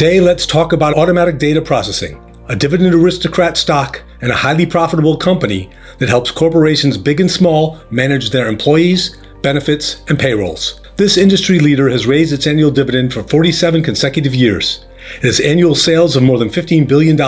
Today, let's talk about automatic data processing, a dividend aristocrat stock and a highly profitable company that helps corporations big and small manage their employees, benefits, and payrolls. This industry leader has raised its annual dividend for 47 consecutive years. It has annual sales of more than $15 billion,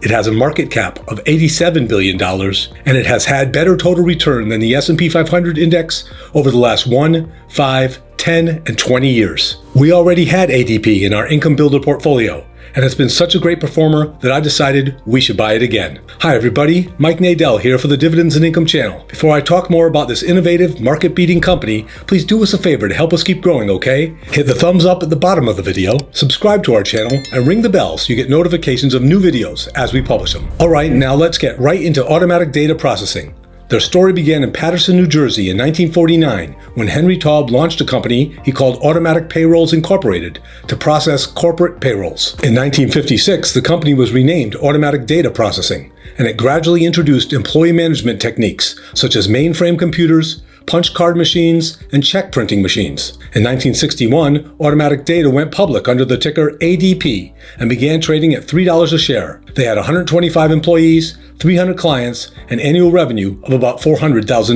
it has a market cap of $87 billion, and it has had better total return than the S&P 500 index over the last 1, 5, 10, and 20 years. We already had ADP in our income builder portfolio, and it's been such a great performer that I decided we should buy it again. Hi everybody, Mike Nadell here for the Dividends and Income channel. Before I talk more about this innovative, market-beating company, please do us a favor to help us keep growing, okay? Hit the thumbs up at the bottom of the video, subscribe to our channel, and ring the bell so you get notifications of new videos as we publish them. Alright, now let's get right into automatic data processing. Their story began in Paterson, New Jersey in 1949 when Henry Taub launched a company he called Automatic Payrolls Incorporated to process corporate payrolls. In 1956, the company was renamed Automatic Data Processing, and it gradually introduced employee management techniques such as mainframe computers, punch card machines, and check printing machines. In 1961, Automatic Data went public under the ticker ADP and began trading at $3 a share. They had 125 employees, 300 clients, and annual revenue of about $400,000.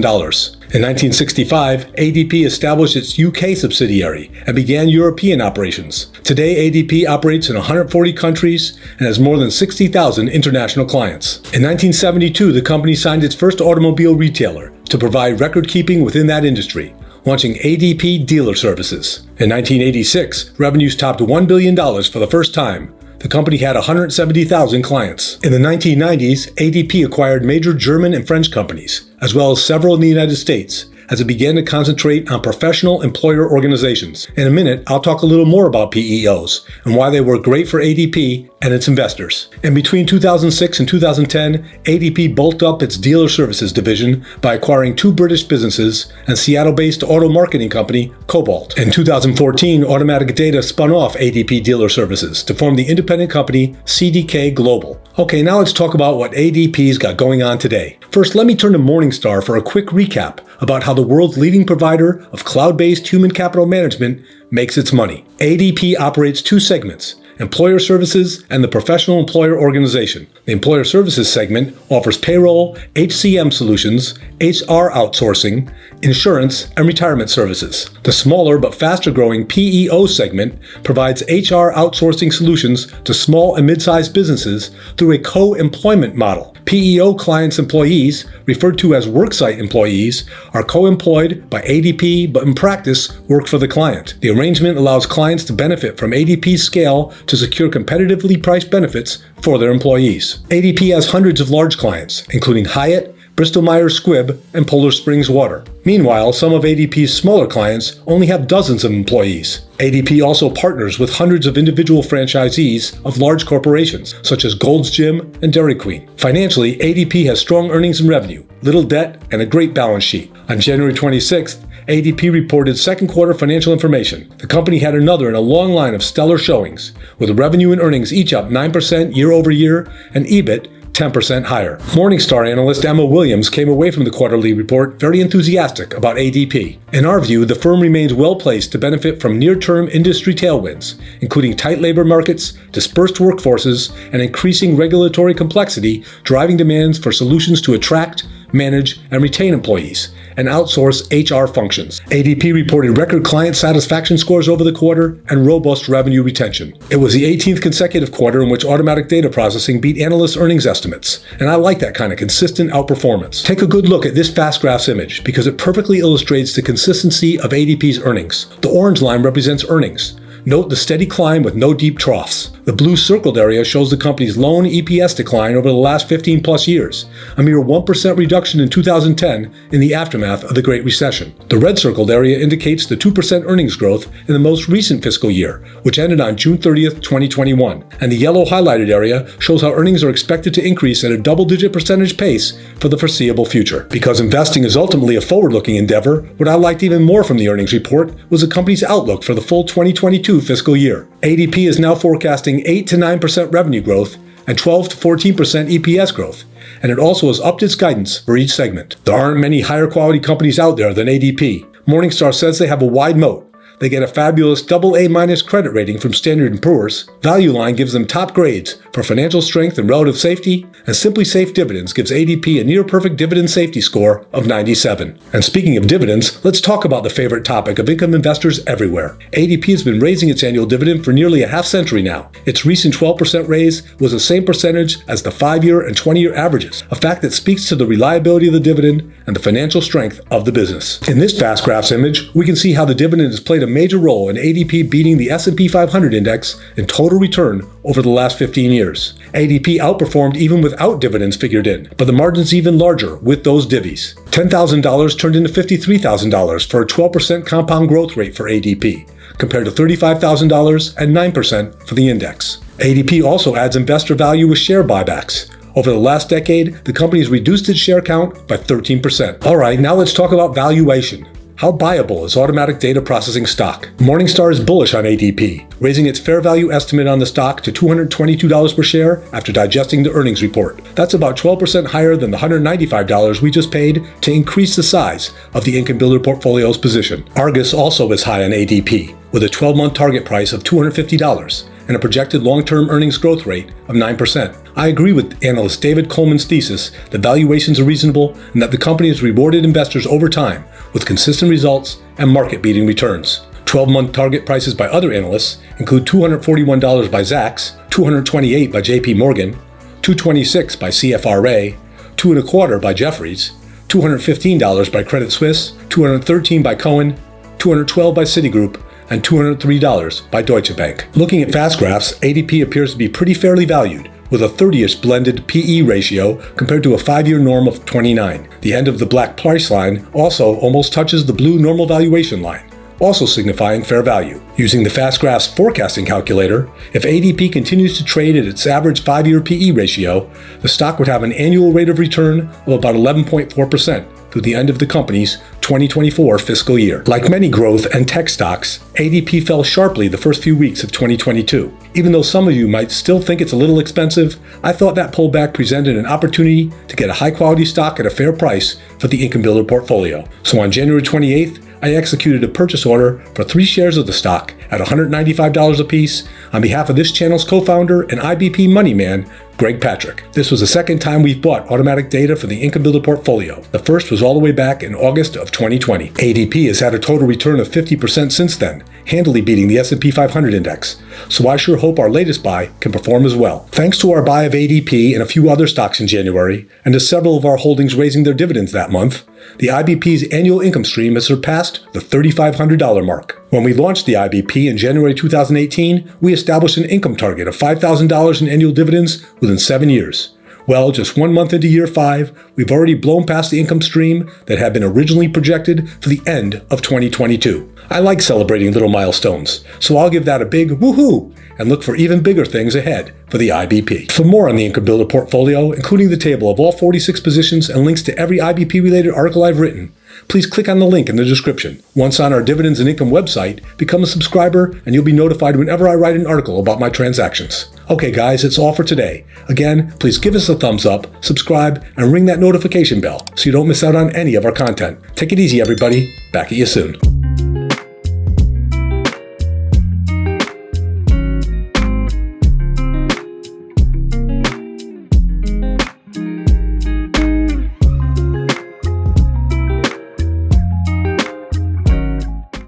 In 1965, ADP established its UK subsidiary and began European operations. Today, ADP operates in 140 countries and has more than 60,000 international clients. In 1972, the company signed its first automobile retailer to provide record keeping within that industry, launching ADP Dealer Services. In 1986, revenues topped $1 billion for the first time. The company had 170,000 clients. In the 1990s, ADP acquired major German and French companies, as well as several in the United States, as it began to concentrate on professional employer organizations. In a minute, I'll talk a little more about PEOs and why they work great for ADP and its investors. And between 2006 and 2010, ADP bulked up its dealer services division by acquiring two British businesses and Seattle-based auto marketing company, Cobalt. In 2014, Automatic Data spun off ADP Dealer Services to form the independent company CDK Global. Okay, now let's talk about what ADP's got going on today. First, let me turn to Morningstar for a quick recap about how the world's leading provider of cloud-based human capital management makes its money. ADP operates two segments: Employer Services and the Professional Employer Organization. The Employer Services segment offers payroll, HCM solutions, HR outsourcing, insurance, and retirement services. The smaller but faster-growing PEO segment provides HR outsourcing solutions to small and mid-sized businesses through a co-employment model. PEO clients' employees, referred to as worksite employees, are co-employed by ADP but in practice work for the client. The arrangement allows clients to benefit from ADP's scale to secure competitively priced benefits for their employees. ADP has hundreds of large clients, including Hyatt, Bristol-Myers Squibb, and Polar Springs Water. Meanwhile, some of ADP's smaller clients only have dozens of employees. ADP also partners with hundreds of individual franchisees of large corporations, such as Gold's Gym and Dairy Queen. Financially, ADP has strong earnings and revenue, little debt, and a great balance sheet. On January 26th, ADP reported second quarter financial information. The company had another in a long line of stellar showings, with revenue and earnings each up 9% year over year and EBIT 10% higher. Morningstar analyst Emma Williams came away from the quarterly report very enthusiastic about ADP. In our view, the firm remains well-placed to benefit from near-term industry tailwinds, including tight labor markets, dispersed workforces, and increasing regulatory complexity driving demands for solutions to attract, manage, and retain employees, and outsource HR functions. ADP reported record client satisfaction scores over the quarter and robust revenue retention. It was the 18th consecutive quarter in which automatic data processing beat analysts' earnings estimates, and I like that kind of consistent outperformance. Take a good look at this fast graphs image because it perfectly illustrates the consistency of ADP's earnings. The orange line represents earnings. Note the steady climb with no deep troughs. The blue circled area shows the company's lone EPS decline over the last 15 plus years, a mere 1% reduction in 2010 in the aftermath of the Great Recession. The red circled area indicates the 2% earnings growth in the most recent fiscal year, which ended on June 30th, 2021. And the yellow highlighted area shows how earnings are expected to increase at a double-digit percentage pace for the foreseeable future. Because investing is ultimately a forward-looking endeavor, what I liked even more from the earnings report was the company's outlook for the full 2022 fiscal year. ADP is now forecasting 8 to 9% revenue growth and 12 to 14% EPS growth, and it also has upped its guidance for each segment. There aren't many higher quality companies out there than ADP. Morningstar says they have a wide moat, They get a fabulous AA- credit rating from Standard & Poor's. Value Line gives them top grades for financial strength and relative safety. And Simply Safe Dividends gives ADP a near-perfect dividend safety score of 97. And speaking of dividends, let's talk about the favorite topic of income investors everywhere. ADP has been raising its annual dividend for nearly a half-century now. Its recent 12% raise was the same percentage as the 5-year and 20-year averages, a fact that speaks to the reliability of the dividend and the financial strength of the business. In this fast graphs image, we can see how the dividend has played a major role in ADP beating the S&P 500 index in total return over the last 15 years. ADP outperformed even without dividends figured in, but the margin's even larger with those divvies. $10,000 turned into $53,000 for a 12% compound growth rate for ADP, compared to $35,000 and 9% for the index. ADP also adds investor value with share buybacks. Over the last decade, the company has reduced its share count by 13%. All right, now let's talk about valuation. How buyable is automatic data processing stock? Morningstar is bullish on ADP, raising its fair value estimate on the stock to $222 per share after digesting the earnings report. That's about 12% higher than the $195 we just paid to increase the size of the Income Builder portfolio's position. Argus also is high on ADP, with a 12-month target price of $250 and a projected long-term earnings growth rate of 9%. I agree with analyst David Coleman's thesis that valuations are reasonable and that the company has rewarded investors over time with consistent results and market-beating returns. 12-month target prices by other analysts include $241 by Zacks, $228 by JP Morgan, $226 by CFRA, $225 by Jefferies, $215 by Credit Suisse, $213 by Cohen, $212 by Citigroup, and $203 by Deutsche Bank. Looking at fast graphs, ADP appears to be pretty fairly valued, with a 30ish blended PE ratio compared to a 5-year norm of 29. The end of the black price line also almost touches the blue normal valuation line, also signifying fair value. Using the fast graphs forecasting calculator, if ADP continues to trade at its average 5-year PE ratio, the stock would have an annual rate of return of about 11.4%. through the end of the company's 2024 fiscal year. Like many growth and tech stocks, ADP fell sharply the first few weeks of 2022. Even though some of you might still think it's a little expensive, I thought that pullback presented an opportunity to get a high-quality stock at a fair price for the Income Builder portfolio. So on January 28th, I executed a purchase order for 3 shares of the stock at $195 apiece on behalf of this channel's co-founder and IBP money man, Greg Patrick. This was the second time we've bought automatic data for the Income Builder portfolio. The first was all the way back in August of 2020. ADP has had a total return of 50% since then, handily beating the S&P 500 index. So I sure hope our latest buy can perform as well. Thanks to our buy of ADP and a few other stocks in January, and to several of our holdings raising their dividends that month, the IBP's annual income stream has surpassed the $3,500 mark. When we launched the IBP in January 2018, we established an income target of $5,000 in annual dividends within 7 years. Well, just 1 month into year 5, we've already blown past the income stream that had been originally projected for the end of 2022. I like celebrating little milestones, so I'll give that a big woohoo and look for even bigger things ahead for the IBP. For more on the Income Builder portfolio, including the table of all 46 positions and links to every IBP-related article I've written, please click on the link in the description. Once on our Dividends and Income website, become a subscriber and you'll be notified whenever I write an article about my transactions. Okay guys, it's all for today. Again, please give us a thumbs up, subscribe, and ring that notification bell so you don't miss out on any of our content. Take it easy everybody. Back at you soon.